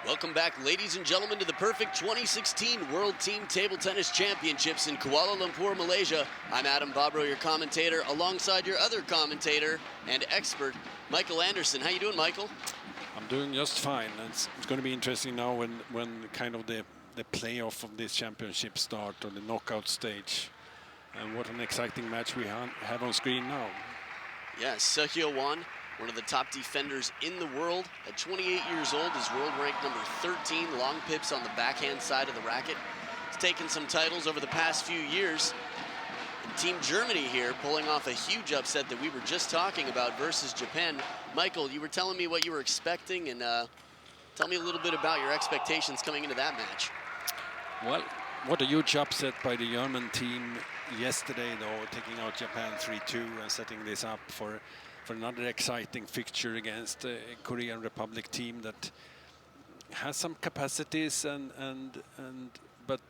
Welcome back, ladies and gentlemen, to the perfect 2016 World Team Table Tennis Championships in Kuala Lumpur, Malaysia. I'm Adam Bobrow, your commentator, alongside your other commentator and expert, Michael Anderson. How you doing, Michael? I'm doing just fine. It's going to be interesting now when kind of the playoff of this championship start, or the knockout stage. And what an exciting match we have on screen now. Yes, Hyowon, one of the top defenders in the world, at 28 years old, is world ranked number 13, long pips on the backhand side of the racket. He's taken some titles over the past few years. And Team Germany here pulling off a huge upset that we were just talking about versus Japan. Michael, you were telling me what you were expecting, and tell me a little bit about your expectations coming into that match. Well, what a huge upset by the German team yesterday, though, taking out Japan 3-2 and setting this up for another exciting fixture against a Korean Republic team that has some capacities but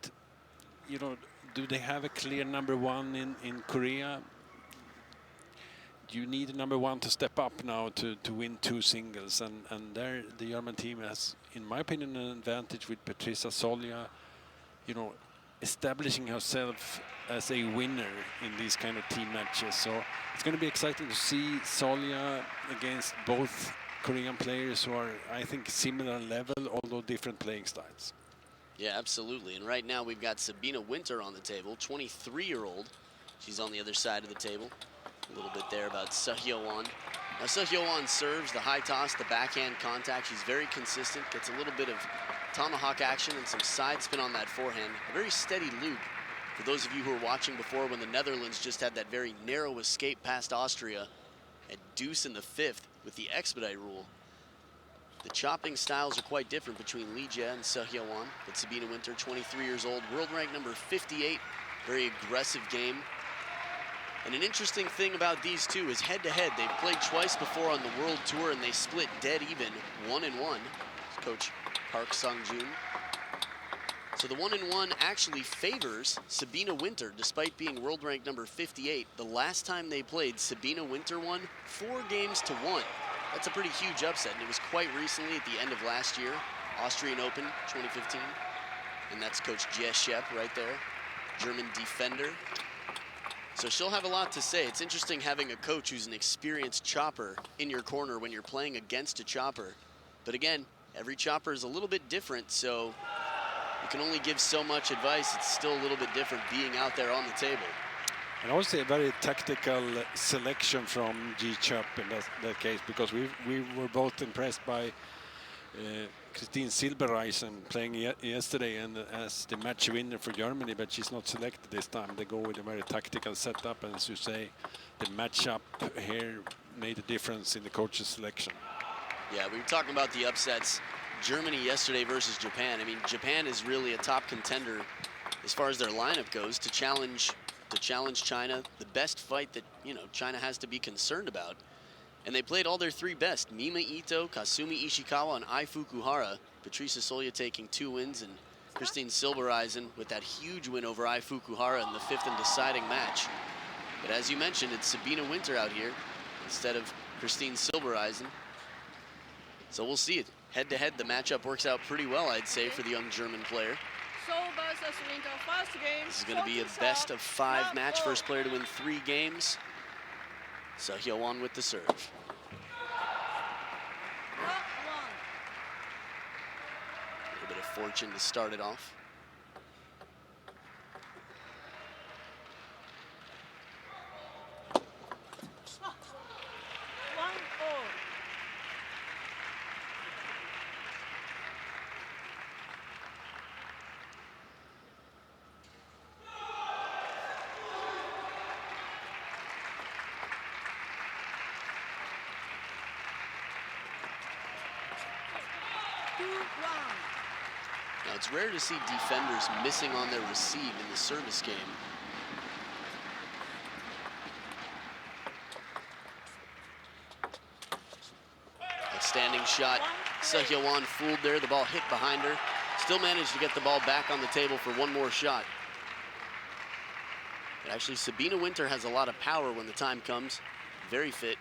you know, do they have a clear number one in Korea? You need a number one to step up now to win two singles, and there the German team has, in my opinion, an advantage with Patricia Solja, you know, establishing herself as a winner in these kind of team matches. So it's going to be exciting to see Solja against both Korean players who are, I think, similar level, although different playing styles. Yeah, absolutely. And right now we've got Sabine Winter on the table, 23-year-old. She's on the other side of the table. A little bit there about Hyowon. Now Hyowon serves the high toss, the backhand contact. She's very consistent, gets a little bit of tomahawk action and some side spin on that forehand. A very steady loop. For those of you who were watching before when the Netherlands just had that very narrow escape past Austria at deuce in the fifth with the expedite rule. The chopping styles are quite different between Lee Jia and Hyowon. But Sabine Winter, 23 years old, world rank number 58, very aggressive game. And an interesting thing about these two is head-to-head. They've played twice before on the World Tour, and they split dead even, 1-1. Coach Park Sung-joon. So the 1-1 actually favors Sabine Winter, despite being world rank number 58. The last time they played, Sabine Winter won 4-1. That's a pretty huge upset, and it was quite recently at the end of last year, Austrian Open 2015. And that's Coach Jie Shep right there, German defender. So she'll have a lot to say. It's interesting having a coach who's an experienced chopper in your corner when you're playing against a chopper. But again, every chopper is a little bit different, so you can only give so much advice. It's still a little bit different being out there on the table. And also a very tactical selection from Ji Chup in that case, because we were both impressed by Christine Silbereisen playing yesterday and as the match winner for Germany, but she's not selected this time. They go with a very tactical setup, and as you say, the matchup here made a difference in the coach's selection. Yeah, we were talking about the upsets. Germany yesterday versus Japan. I mean, Japan is really a top contender as far as their lineup goes to challenge China, the best fight that, you know, China has to be concerned about. And they played all their three best, Mima Ito, Kasumi Ishikawa, and Ai Fukuhara. Patricia Solja taking 2 wins, and Christine Silbereisen with that huge win over Ai Fukuhara in the 5th and deciding match. But as you mentioned, it's Sabine Winter out here instead of Christine Silbereisen. So we'll see it. Head-to-head, the matchup works out pretty well, I'd say, for the young German player. This is going to be a best-of-5 match. First player to win 3 games. So Hyowon with the serve. A little bit of fortune to start it off. Now, it's rare to see defenders missing on their receive in the service game. Outstanding shot. Hyowon fooled there. The ball hit behind her. Still managed to get the ball back on the table for one more shot. But actually, Sabine Winter has a lot of power when the time comes. Very fit.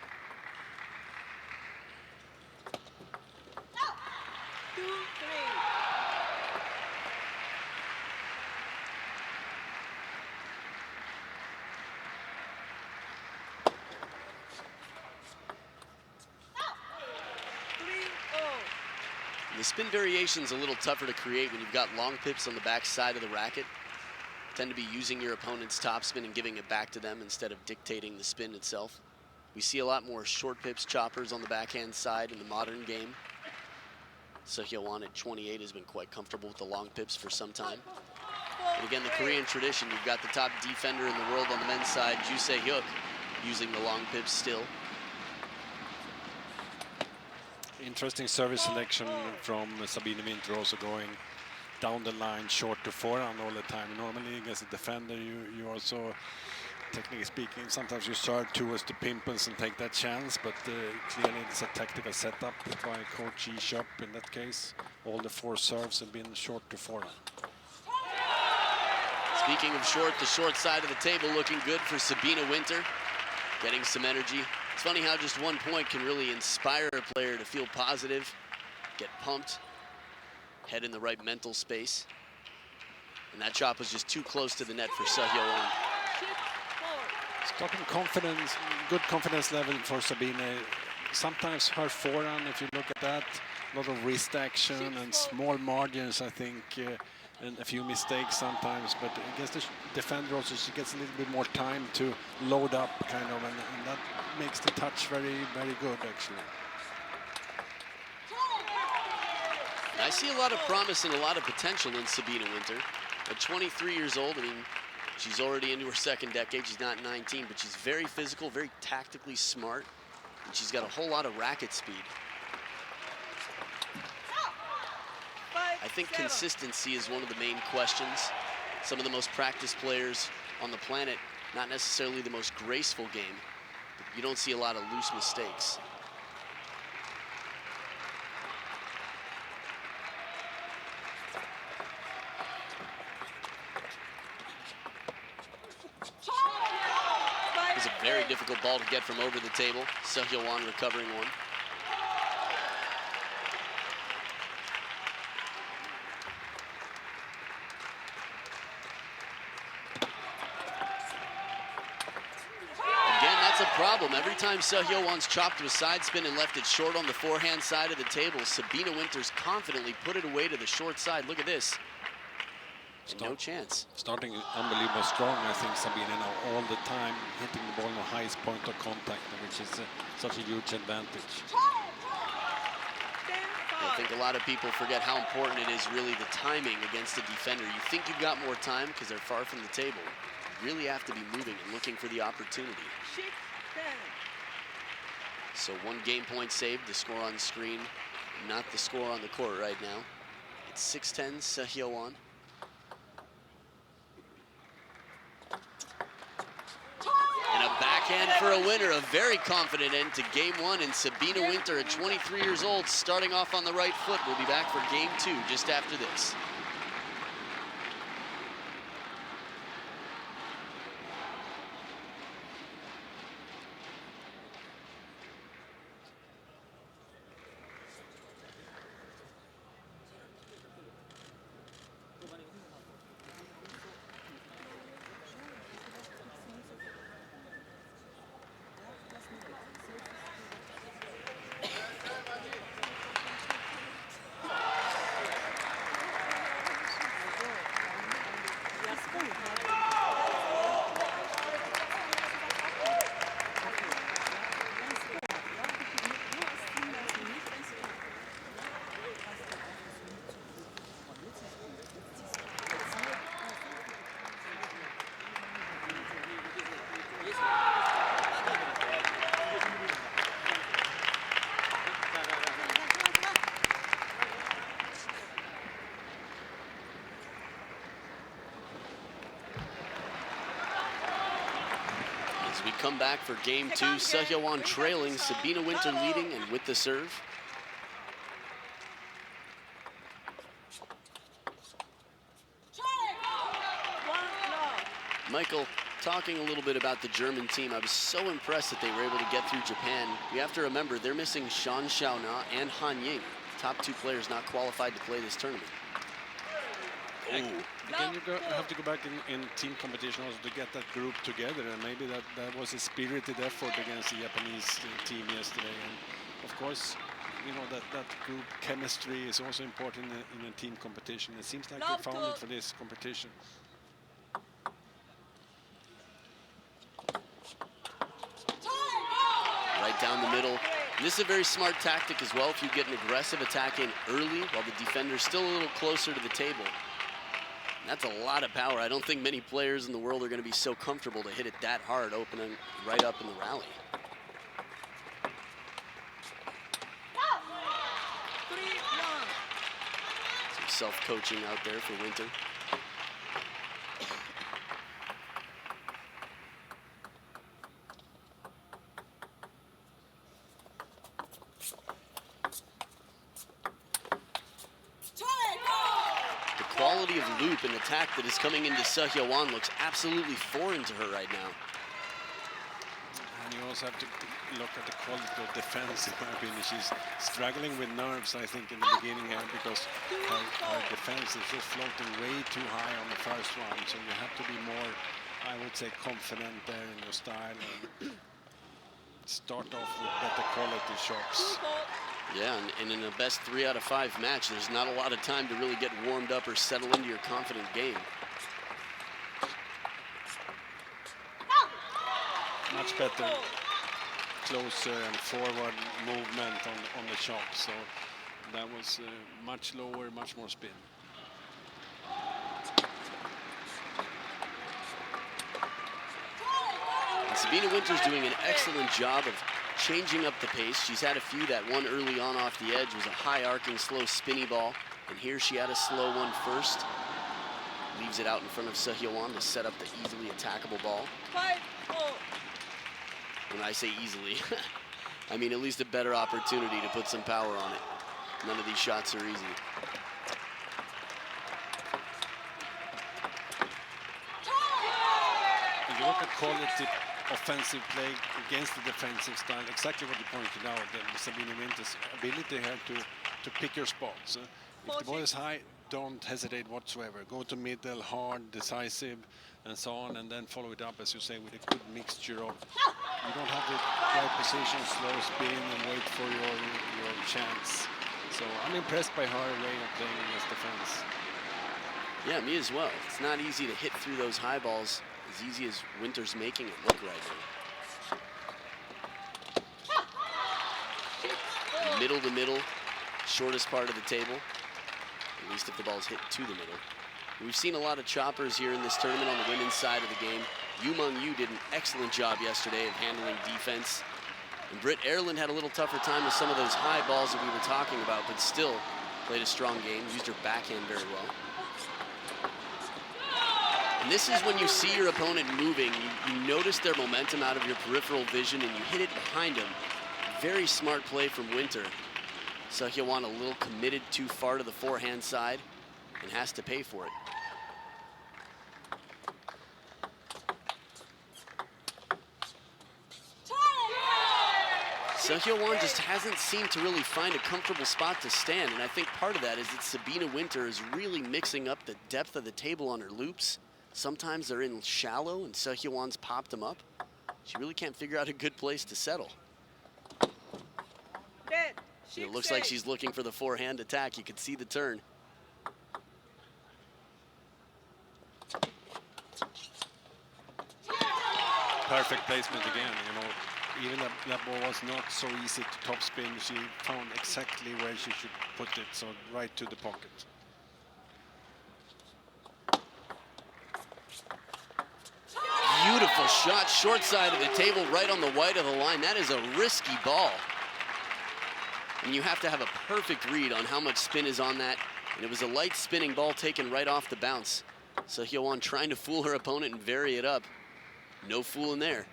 The spin variation's a little tougher to create when you've got long pips on the back side of the racket. Tend to be using your opponent's topspin and giving it back to them instead of dictating the spin itself. We see a lot more short pips, choppers on the backhand side in the modern game. Hyowon at 28 has been quite comfortable with the long pips for some time. And again, the Korean tradition, you've got the top defender in the world on the men's side, Hyuk, using the long pips still. Interesting service selection from Sabine Winter, also going down the line short to forehand all the time. Normally against a defender, you also, technically speaking, sometimes you serve towards the pimples and take that chance, but clearly it's a tactical setup by Coach Shop in that case. All the 4 serves have been short to forehand. Speaking of short, the short side of the table looking good for Sabine Winter, getting some energy. It's funny how just 1 point can really inspire a player to feel positive, get pumped, head in the right mental space. And that chop was just too close to the net for Hyowon. Talking confidence, good confidence level for Sabine. Sometimes her forehand, if you look at that, a lot of wrist action and small margins, I think, and a few mistakes sometimes. But against the defender also, she gets a little bit more time to load up, kind of, and that makes the touch very, very good, actually. I see a lot of promise and a lot of potential in Sabine Winter. At 23 years old, I mean, she's already into her 2nd decade. She's not 19, but she's very physical, very tactically smart, and she's got a whole lot of racket speed. I think consistency is one of the main questions. Some of the most practiced players on the planet, not necessarily the most graceful game, but you don't see a lot of loose mistakes. It's a very difficult ball to get from over the table. Hyowon recovering one. Again, that's a problem. Every time Hyowon's chopped with side spin and left it short on the forehand side of the table, Sabine Winters confidently put it away to the short side. Look at this. No chance. Starting unbelievably strong, I think, Sabine, now all the time, hitting the ball on the highest point of contact, which is such a huge advantage. I think a lot of people forget how important it is, really, the timing against the defender. You think you've got more time because they're far from the table. You really have to be moving and looking for the opportunity. So 1 game point saved, the score on the screen, not the score on the court right now. It's 6-10, Hyowon. And a backhand for a winner, a very confident end to game 1. And Sabine Winter at 23 years old, starting off on the right foot. We'll be back for game 2 just after this. As we come back for game 2, Hyowon trailing, Sabine Winter leading and with the serve. Michael, talking a little bit about the German team, I was so impressed that they were able to get through Japan. You have to remember, they're missing Shan Xiaona and Han Ying. top 2 players not qualified to play this tournament. Again, have to go back in team competition also to get that group together, and maybe that was a spirited effort against the Japanese team yesterday. And of course, you know that group chemistry is also important in a team competition. It seems like they found it for this competition. Right down the middle. And this is a very smart tactic as well if you get an aggressive attack in early while the defender's still a little closer to the table. That's a lot of power. I don't think many players in the world are going to be so comfortable to hit it that hard, opening right up in the rally. Some self-coaching out there for Winter. Quality of loop and attack that is coming into Hyowon looks absolutely foreign to her right now. And you also have to look at the quality of defense, in my opinion. She's struggling with nerves, I think, in the beginning here because her defense is just floating way too high on the first one. So you have to be more, I would say, confident there in your style and start off with better quality shots. Yeah, and in a best 3 out of 5 match, there's not a lot of time to really get warmed up or settle into your confident game. Much better closer and forward movement on the shot. So that was much lower, much more spin. And Sabine Winter's doing an excellent job of changing up the pace. She's had a few. That one early on off the edge was a high arcing, slow spinny ball. And here she had a slow one first. Leaves it out in front of Hyowon to set up the easily attackable ball. When I say easily, I mean at least a better opportunity to put some power on it. None of these shots are easy. If you look at quality offensive play against the defensive style, exactly what you pointed out, Sabine Winter's ability here to pick your spots. If the ball is high, don't hesitate whatsoever. Go to middle, hard, decisive, and so on, and then follow it up, as you say, with a good mixture of, you don't have the right position, slow spin, and wait for your chance. So I'm impressed by her way of playing against defense. Yeah, me as well. It's not easy to hit through those high balls as easy as Winter's making it look right now. Middle to middle, shortest part of the table, at least if the ball's hit to the middle. We've seen a lot of choppers here in this tournament on the women's side of the game. Yoomung did an excellent job yesterday of handling defense. And Britt Erland had a little tougher time with some of those high balls that we were talking about, but still played a strong game, used her backhand very well. And this is when you see your opponent moving, you notice their momentum out of your peripheral vision and you hit it behind them. Very smart play from Winter. Hyowon a little committed too far to the forehand side and has to pay for it. Hyowon just hasn't seemed to really find a comfortable spot to stand, and I think part of that is that Sabine Winter is really mixing up the depth of the table on her loops. Sometimes they're in shallow, and Hyowon's popped them up. She really can't figure out a good place to settle. It looks like she's looking for the forehand attack. You could see the turn. Perfect placement again, you know. Even that ball was not so easy to topspin. She found exactly where she should put it, so right to the pocket. Beautiful shot, short side of the table, right on the white of the line. That is a risky ball. And you have to have a perfect read on how much spin is on that. And it was a light spinning ball taken right off the bounce. Hyowon trying to fool her opponent and vary it up. No fooling there.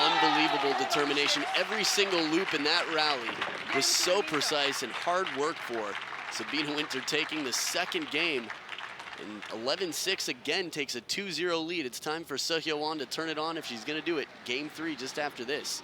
Unbelievable determination. Every single loop in that rally was so precise and hard work for Sabine Winter, taking the second game And 11-6 again takes a 2-0 lead. It's time for Hyowon to turn it on if she's going to do it. Game 3 just after this.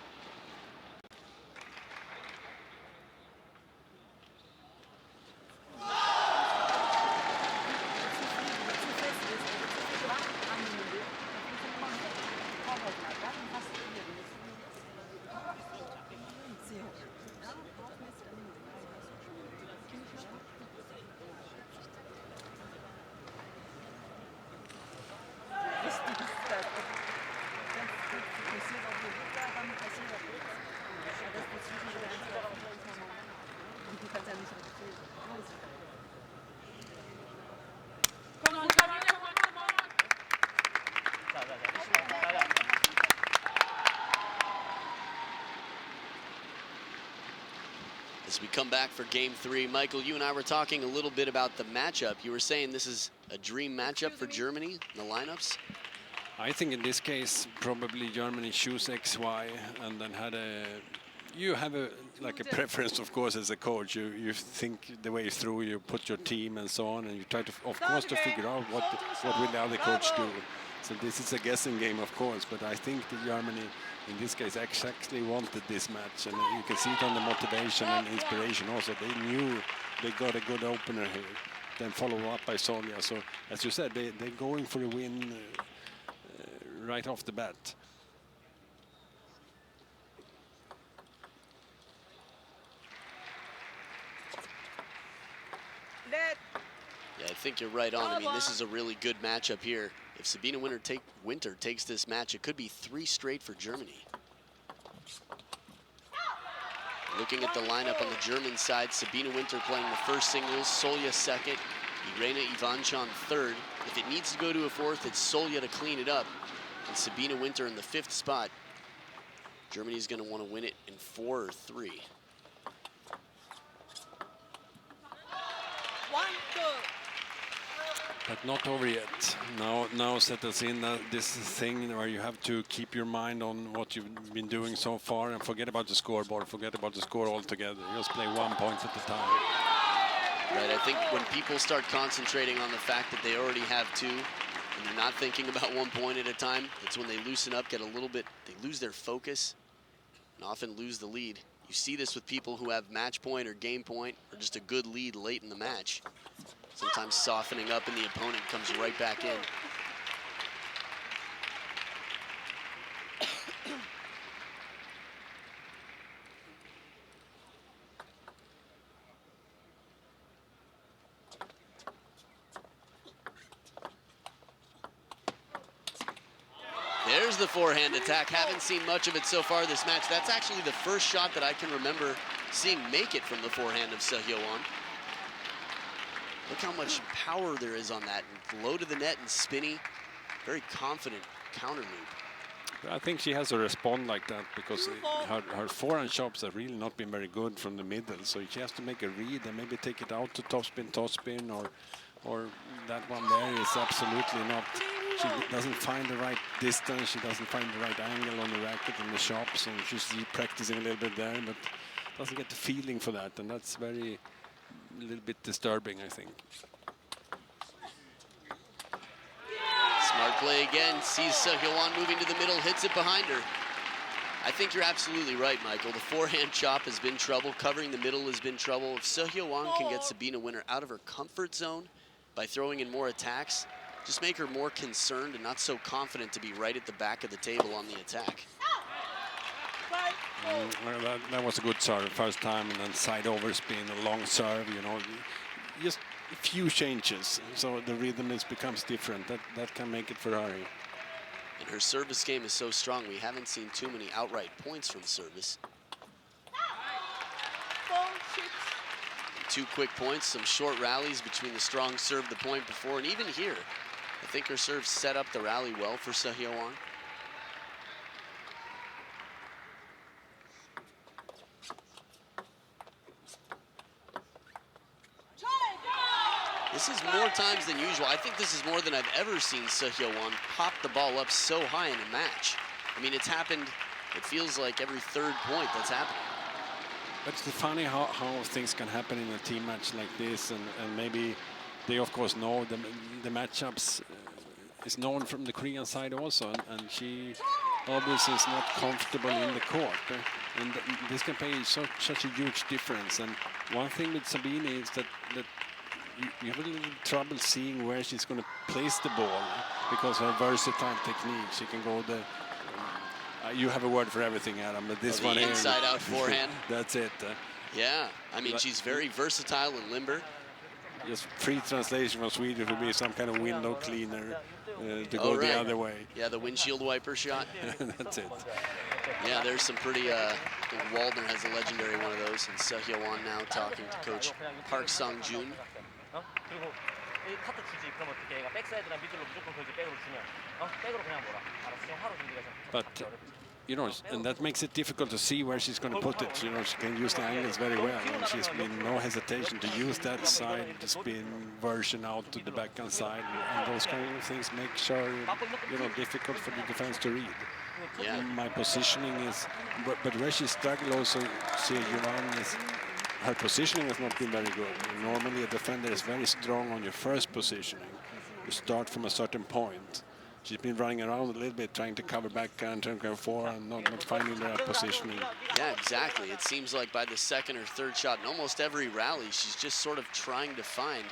As we come back for game 3, Michael, you and I were talking a little bit about the matchup. You were saying this is a dream matchup for Germany in the lineups? I think in this case, probably Germany choose XY and then you have like a preference, of course, as a coach. You think the way through, you put your team and so on, and you try to, of course, to figure out what will the other coach do. So this is a guessing game, of course, but I think that Germany, in this case, actually wanted this match, and you can see it on the motivation and inspiration also. They knew they got a good opener here, then follow up by Solja. So, as you said, they're going for a win right off the bat. Yeah, I think you're right on. I mean, this is a really good matchup here. If Sabine Winter takes this match, it could be 3 straight for Germany. Looking at the lineup on the German side, Sabine Winter playing the first singles, Solja second, Irene Ivanchan third. If it needs to go to a fourth, it's Solja to clean it up. And Sabine Winter in the 5th spot. Germany's going to want to win it in 4 or 3. But not over yet. Now settles in this thing where you have to keep your mind on what you've been doing so far and forget about the scoreboard, forget about the score altogether. Just play 1 point at a time. Right, I think when people start concentrating on the fact that they already have 2 and they're not thinking about 1 point at a time, it's when they loosen up, get a little bit, they lose their focus and often lose the lead. You see this with people who have match point or game point or just a good lead late in the match. Sometimes softening up and the opponent comes right back in. There's the forehand attack. Haven't seen much of it so far this match. That's actually the first shot that I can remember seeing make it from the forehand of Hyowon. Look how much power there is on that. And low to the net and spinny. Very confident counter move. I think she has to respond like that because her forehand shots have really not been very good from the middle. So she has to make a read and maybe take it out to topspin, or that one there is absolutely not. She doesn't find the right distance. She doesn't find the right angle on the racket and the shops. And she's practicing a little bit there, but doesn't get the feeling for that. And that's a little bit disturbing, I think. Smart play again. Sees Hyowon moving to the middle, hits it behind her. I think you're absolutely right, Michael. The forehand chop has been trouble. Covering the middle has been trouble. If Hyowon can get Sabine Winter out of her comfort zone by throwing in more attacks, just make her more concerned and not so confident to be right at the back of the table on the attack. Well, that was a good serve first time, and then side over spin, a long serve, you know. Just a few changes, so the rhythm becomes different. That can make it for her. And her service game is so strong, we haven't seen too many outright points from service. 2 quick points, some short rallies between the strong serve, the point before, and even here, I think her serve set up the rally well for Hyowon. This is more times than usual. I think this is more than I've ever seen Hyowon pop the ball up so high in a match. I mean, it's happened, it feels like every 3rd point that's happening. But it's funny how things can happen in a team match like this, and maybe they of course know the matchups is known from the Korean side also, and she obviously is not comfortable in the court. And this can play such a huge difference. And one thing with Sabine is that you have a little trouble seeing where she's going to place the ball because her versatile technique. She can go the. You have a word for everything, Adam, but this one inside out forehand. That's it. Yeah, I mean she's very versatile and limber. Just free translation from Swedish would be some kind of window cleaner to go the other way. Yeah, the windshield wiper shot. That's it. Yeah, there's some pretty. I think Waldner has a legendary one of those, and Hyowon now talking to Coach Park Sang-jun. But you know, and that makes it difficult to see where she's going to put it. You know, she can use the angles very well, and she's been no hesitation to use that side spin version out to the backhand side, and those kind of things make sure, you know, difficult for the defense to read. Yeah. My positioning is, but where she struggled also, Hyowon is, her positioning has not been very good. Normally a defender is very strong on your first positioning. You start from a certain point. She's been running around a little bit, trying to cover backhand, turn forward, and not finding the right positioning. Yeah, exactly. It seems like by the second or third shot, in almost every rally, she's just sort of trying to find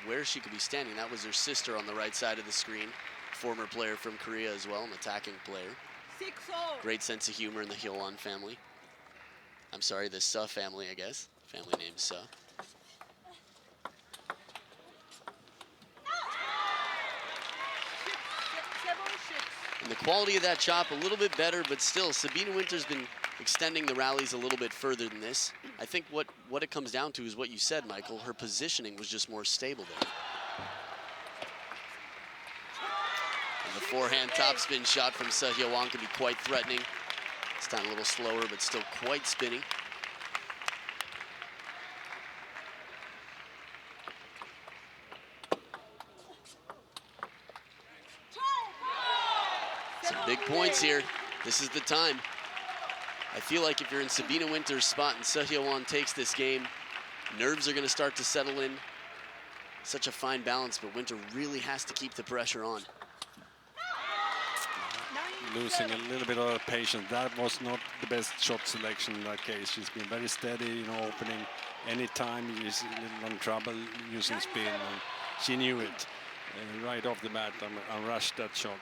where she could be standing. That was her sister on the right side of the screen, former player from Korea as well, an attacking player. Great sense of humor in the Hyowon family. I'm sorry, the Suh family, I guess. Family name Suh. And the quality of that chop a little bit better, but still, Sabine Winter's been extending the rallies a little bit further than this. I think what it comes down to is what you said, Michael. Her positioning was just more stable there. And the forehand topspin shot from Hyowon could be quite threatening. This time a little slower, but still quite spinny. Some big points here. This is the time. I feel like if you're in Sabine Winter's spot and Hyowon takes this game, nerves are going to start to settle in. Such a fine balance, but Winter really has to keep the pressure on. Losing a little bit of patience. That was not the best shot selection in that case. She's been very steady, you know, opening any time. She's in trouble using spin. And she knew it right off the bat and rushed that shot.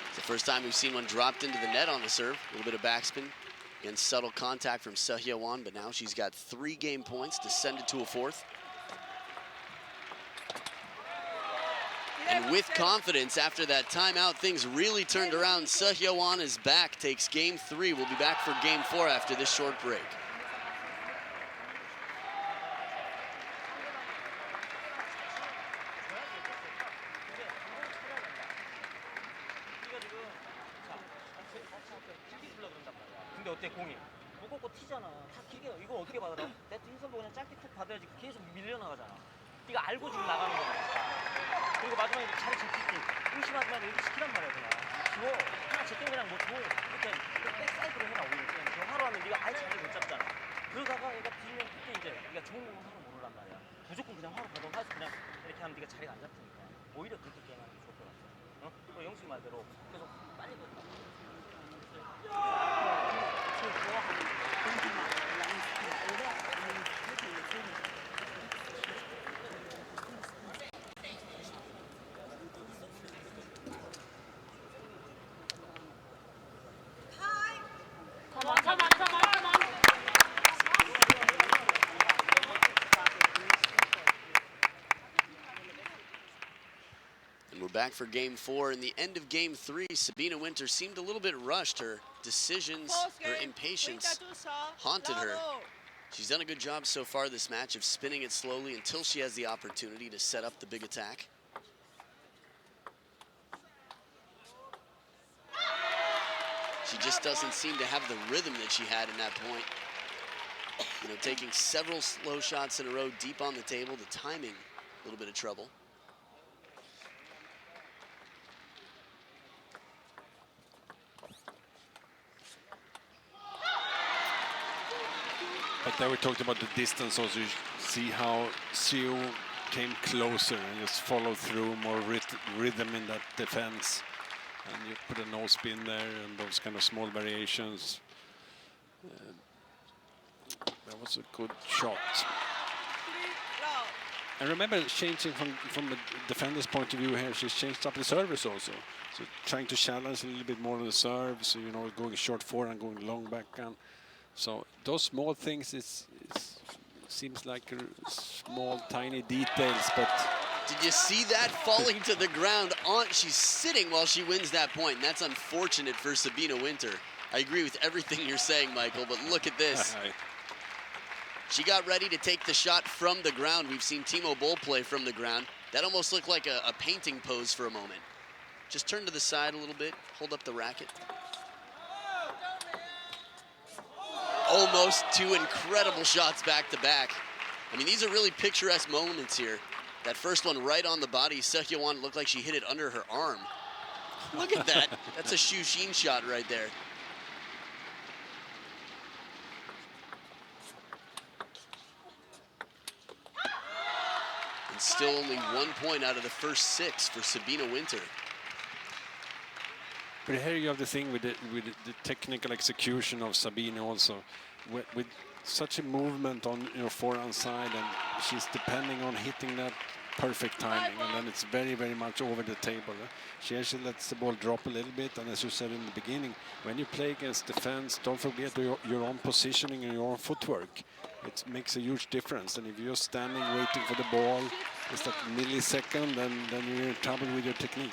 It's the first time we've seen one dropped into the net on the serve. A little bit of backspin. Again, subtle contact from Hyowon, but now she's got 3 game points, descended to a 4th. And with confidence, after that timeout, things really turned around. Hyowon is back, takes game 3. We'll be back for game 4 after this short break. 어때 공이? 무겁고 튀잖아. 다 길게 이거 어떻게 받아? 내 뒷선도 그냥 짧게 툭 받아야지 계속 밀려나가잖아. 네가 알고 지금 나가는 거니까. 그리고 마지막에 잘 제끼기 의심하지 말고 이렇게 시키란 말이야 그냥. 줘. 하나 제끼면 그냥 뭐 줘. 이렇게 백사이드로 해라 오히려. 그냥 저 하루 하면 네가 아예 자리를 못 잡잖아. 그러다가 얘가 뒤면 그때 이제 네가 좋은 공을 하고 모르란 말이야. 무조건 그냥 하루 가도 해서 그냥 이렇게 하면 네가 자리가 안 잡히니까. 오히려 그렇게 게임하는 게 좋을 것 같아. 어? 그리고 영수 말대로 계속 빨리 걷다. Back for game 4. In the end of game 3, Sabine Winter seemed a little bit rushed. Her decisions, her impatience haunted her. She's done a good job so far this match of spinning it slowly until she has the opportunity to set up the big attack. She just doesn't seem to have the rhythm that she had in that point. You know, taking several slow shots in a row deep on the table, the timing, a little bit of trouble. But then we talked about the distance also. You see how Seo came closer and just followed through, more rhythm in that defense. And you put a no spin there and those kind of small variations. That was a good shot. And remember, changing from a defender's point of view here, she's changed up the service also. So trying to challenge a little bit more on the serve, so you know, going short forehand, going long backhand. So those small things seems like small, tiny details, but. Did you see that falling to the ground? She's sitting while she wins that point, and that's unfortunate for Sabine Winter. I agree with everything you're saying, Michael, but look at this. She got ready to take the shot from the ground. We've seen Timo Boll play from the ground. That almost looked like a painting pose for a moment. Just turn to the side a little bit, hold up the racket. Almost two incredible shots back to back. I mean, these are really picturesque moments here. That first one right on the body, Hyowon looked like she hit it under her arm. Look at that. That's a Shushin shot right there. And still only 1 point out of the first 6 for Sabine Winter. But here you have the thing with the technical execution of Sabine also, with such a movement on forehand side, and she's depending on hitting that perfect timing, and then it's very, very much over the table. She actually lets the ball drop a little bit, and as you said in the beginning, when you play against defense, don't forget your own positioning and your own footwork. It makes a huge difference, and if you're standing waiting for the ball, it's that millisecond, then you're in trouble with your technique.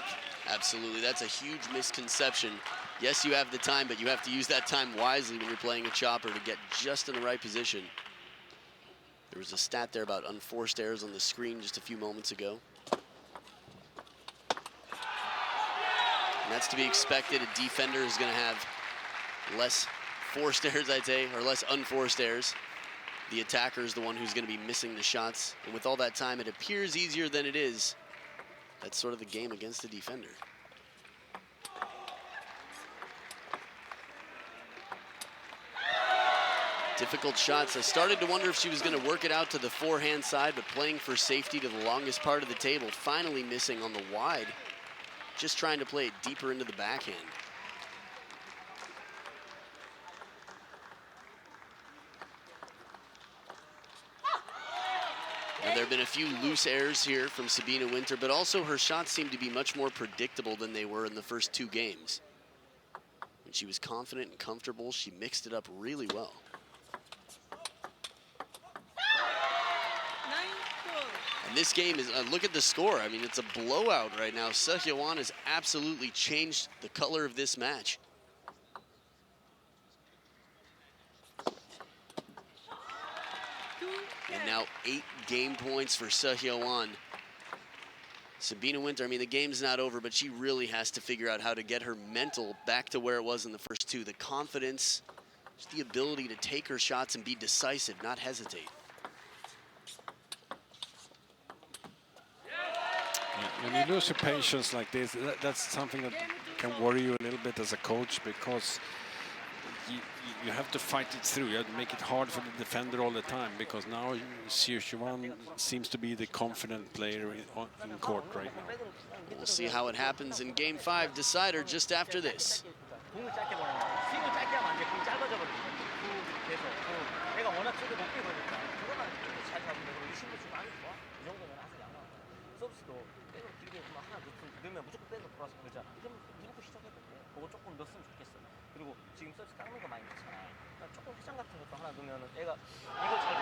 Absolutely, that's a huge misconception. Yes, you have the time, but you have to use that time wisely when you're playing a chopper to get just in the right position. There was a stat there about unforced errors on the screen just a few moments ago. And that's to be expected. A defender is going to have less forced errors, I'd say, or less unforced errors. The attacker is the one who's going to be missing the shots. And with all that time, it appears easier than it is. That's sort of the game against the defender. Difficult shots. I started to wonder if she was going to work it out to the forehand side, but playing for safety to the longest part of the table, finally missing on the wide. Just trying to play it deeper into the backhand. Now, there have been a few loose errors here from Sabine Winter, but also her shots seem to be much more predictable than they were in the first 2 games. When she was confident and comfortable, she mixed it up really well. And this game is, look at the score. I mean, it's a blowout right now. Hyowon has absolutely changed the color of this match. And now 8 game points for Hyowon. Sabine Winter, I mean, the game's not over, but she really has to figure out how to get her mental back to where it was in the first 2. The confidence, just the ability to take her shots and be decisive, not hesitate. When you lose your patience like this, that's something that can worry you a little bit as a coach, because you have to fight it through. You have to make it hard for the defender all the time, because now Hyowon seems to be the confident player in court right now. We'll see how it happens in Game 5 decider just after this. 그리고 지금 서비스 깎는 거 많이 넣잖아. 그러니까 조금 회전 같은 것도 하나 넣으면 애가 이걸 잘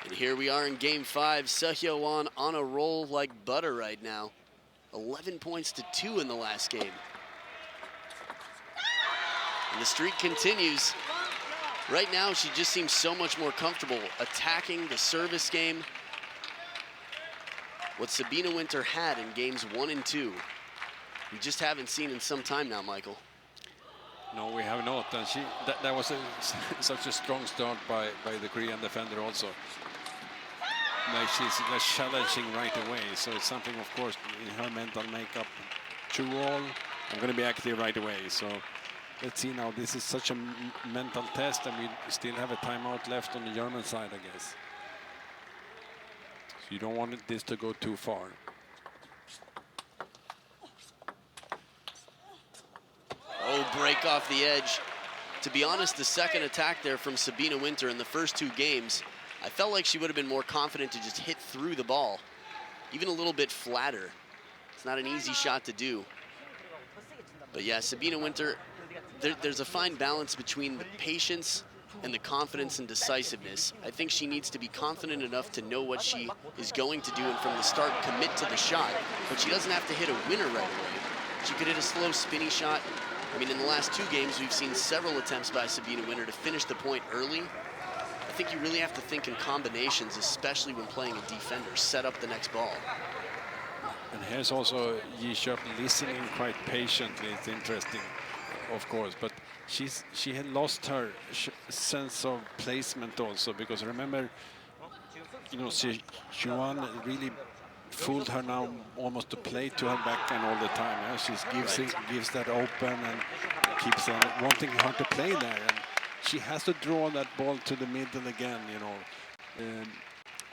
And here we are in game 5. Hyowon on a roll like butter right now. 11 points to 2 in the last game. And the streak continues. Right now, she just seems so much more comfortable attacking the service game. What Sabine Winter had in games 1 and 2, we just haven't seen in some time now, Michael. No, we have not. And that was such a strong start by the Korean defender also. Like she's challenging right away. So it's something, of course, in her mental makeup. True all, I'm going to be active right away. So let's see now. This is such a mental test, and we still have a timeout left on the German side, I guess. So you don't want this to go too far. Oh, break off the edge. To be honest, the second attack there from Sabine Winter in the first 2 games, I felt like she would have been more confident to just hit through the ball, even a little bit flatter. It's not an easy shot to do. But yeah, Sabine Winter, there's a fine balance between the patience and the confidence and decisiveness. I think she needs to be confident enough to know what she is going to do and from the start commit to the shot, but she doesn't have to hit a winner right away. She could hit a slow spinny shot. I mean, in the last 2 games, we've seen several attempts by Sabine Winter to finish the point early. I think you really have to think in combinations, especially when playing a defender. Set up the next ball. And here's also Yi-Shup listening quite patiently. It's interesting, of course, but she had lost her sense of placement also, because remember, you know, Hyowon really fooled her now almost to play to her backhand all the time. Yeah? She gives that open and keeps wanting her to play there. And she has to draw that ball to the middle again, you know.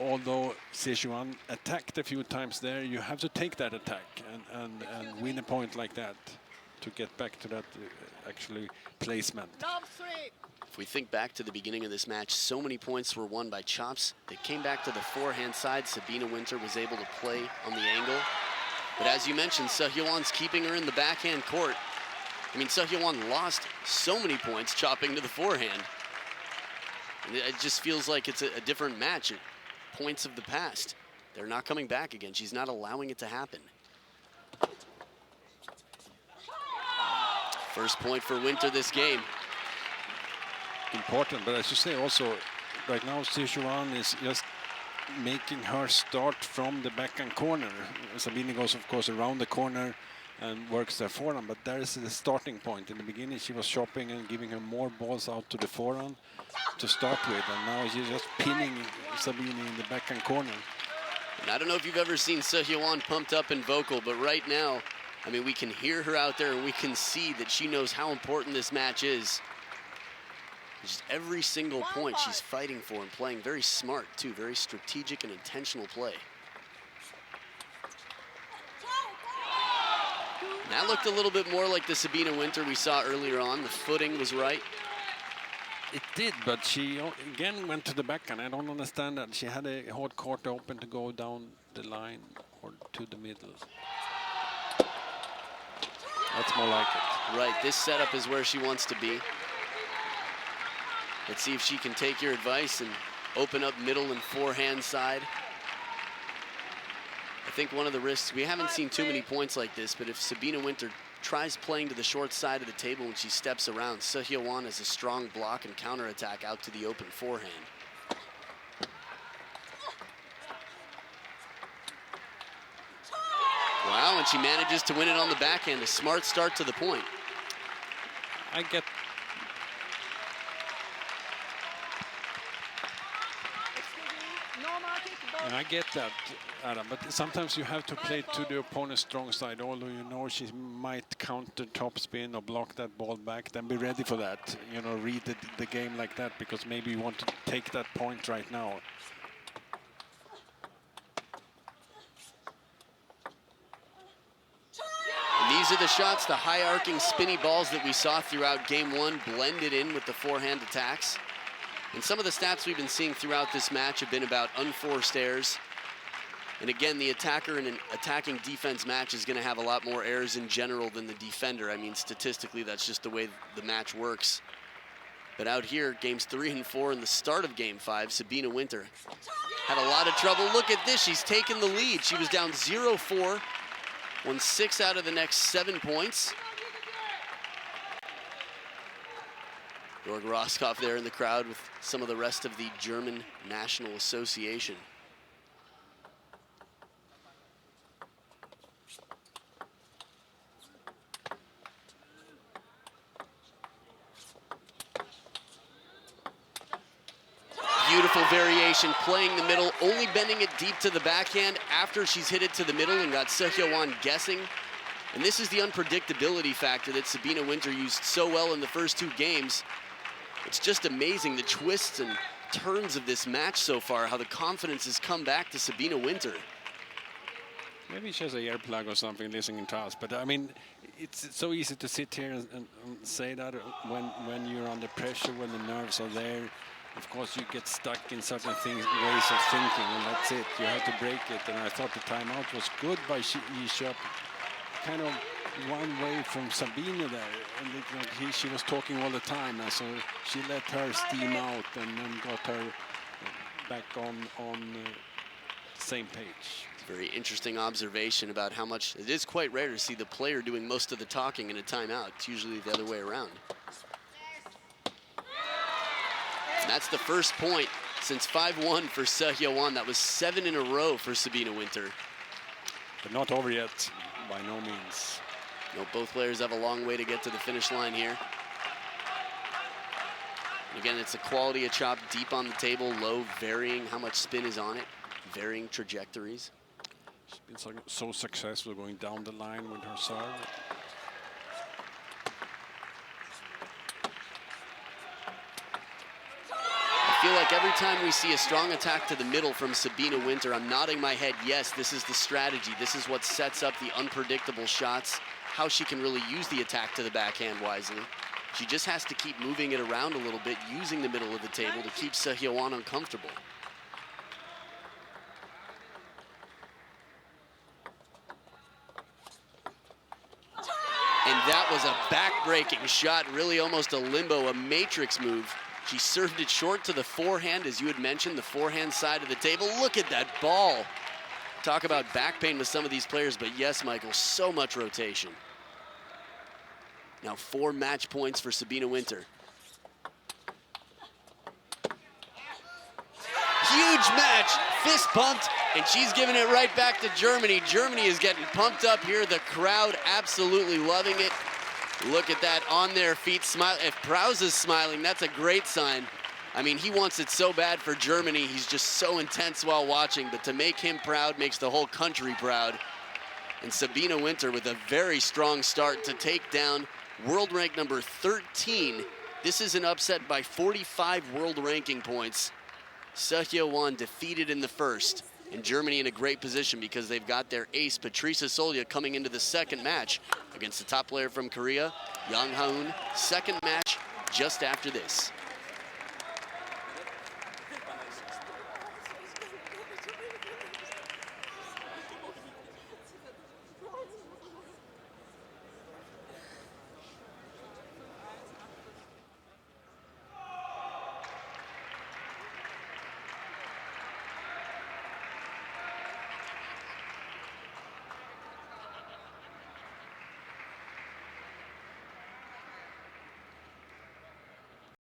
Although Hyowon attacked a few times there, you have to take that attack and win a point like that to get back to that actually placement. If we think back to the beginning of this match, so many points were won by chops. They came back to the forehand side. Sabine Winter was able to play on the angle. But as you mentioned, Hyowon's keeping her in the backhand court. I mean, Hyowon lost so many points chopping to the forehand. And it just feels like it's a different match. Points of the past. They're not coming back again. She's not allowing it to happen. First point for Winter this game. Important, but as you say, also right now Hyowon is just making her start from the backhand corner. Sabine goes, of course, around the corner and works their forehand, but there is the starting point. In the beginning, she was shopping and giving her more balls out to the forehand to start with, and now she's just pinning Sabine in the backhand corner. And I don't know if you've ever seen Hyowon pumped up and vocal, but right now, I mean, we can hear her out there and we can see that she knows how important this match is. Just every single point she's fighting for and playing very smart too, very strategic and intentional play. And that looked a little bit more like the Sabine Winter we saw earlier on. The footing was right. It did, but she again went to the backhand. I don't understand that. She had a hard court open to go down the line or to the middle. That's more like it. Right, this setup is where she wants to be. Let's see if she can take your advice and open up middle and forehand side. I think one of the risks, we haven't seen too many points like this, but if Sabine Winter tries playing to the short side of the table when she steps around, Hyowon has a strong block and counterattack out to the open forehand. Wow, and she manages to win it on the backhand. A smart start to the point. I get that, Adam, but sometimes you have to play to the opponent's strong side, although you know she might counter topspin or block that ball back. Then be ready for that. You know, read the game like that, because maybe you want to take that point right now. And these are the shots, the high arcing spinny balls that we saw throughout game 1, blended in with the forehand attacks. And some of the stats we've been seeing throughout this match have been about unforced errors. And again, the attacker in an attacking defense match is going to have a lot more errors in general than the defender. I mean, statistically, that's just the way the match works. But out here, games 3 and 4 in the start of game 5, Sabine Winter had a lot of trouble. Look at this, she's taken the lead. She was down 0-4, won 6 out of the next 7 points. Georg Roskopf there in the crowd with some of the rest of the German National Association. Beautiful variation, playing the middle, only bending it deep to the backhand after she's hit it to the middle and got Hyowon guessing. And this is the unpredictability factor that Sabine Winter used so well in the first 2 games. It's just amazing the twists and turns of this match so far, how the confidence has come back to Sabine Winter. Maybe she has an earplug or something listening to us, but I mean, it's so easy to sit here and say that when you're under pressure, when the nerves are there. Of course, you get stuck in certain things, ways of thinking, and that's it. You have to break it. And I thought the timeout was good by Hyowon, kind of one way from Sabine there. And she was talking all the time, and so she let her steam out and then got her back on the same page. Very interesting observation about how much, it is quite rare to see the player doing most of the talking in a timeout. It's usually the other way around. And that's the first point since 5-1 for Hyowon. That was 7 in a row for Sabine Winter. But not over yet, by no means. No, both players have a long way to get to the finish line here. And again, it's the quality of chop deep on the table, low, varying how much spin is on it, varying trajectories. She's been so successful going down the line with her serve. I feel like every time we see a strong attack to the middle from Sabine Winter, I'm nodding my head, yes, this is the strategy. This is what sets up the unpredictable shots, how she can really use the attack to the backhand wisely. She just has to keep moving it around a little bit, using the middle of the table to keep Hyowon uncomfortable. And that was a back-breaking shot, really almost a limbo, a matrix move. She served it short to the forehand, as you had mentioned, the forehand side of the table. Look at that ball. Talk about back pain with some of these players, but yes, Michael, so much rotation. Now 4 match points for Sabine Winter. Huge match, fist pumped, and she's giving it right back to Germany. Germany is getting pumped up here. The crowd absolutely loving it. Look at that, on their feet, smile. If Prowse is smiling, that's a great sign. I mean, he wants it so bad for Germany. He's just so intense while watching, but to make him proud makes the whole country proud. And Sabine Winter with a very strong start to take down world rank number 13. This is an upset by 45 world ranking points. Hyowon defeated in the first. And Germany in a great position because they've got their ace, Patricia Solja, coming into the second match against the top player from Korea, Hyowon. Second match just after this.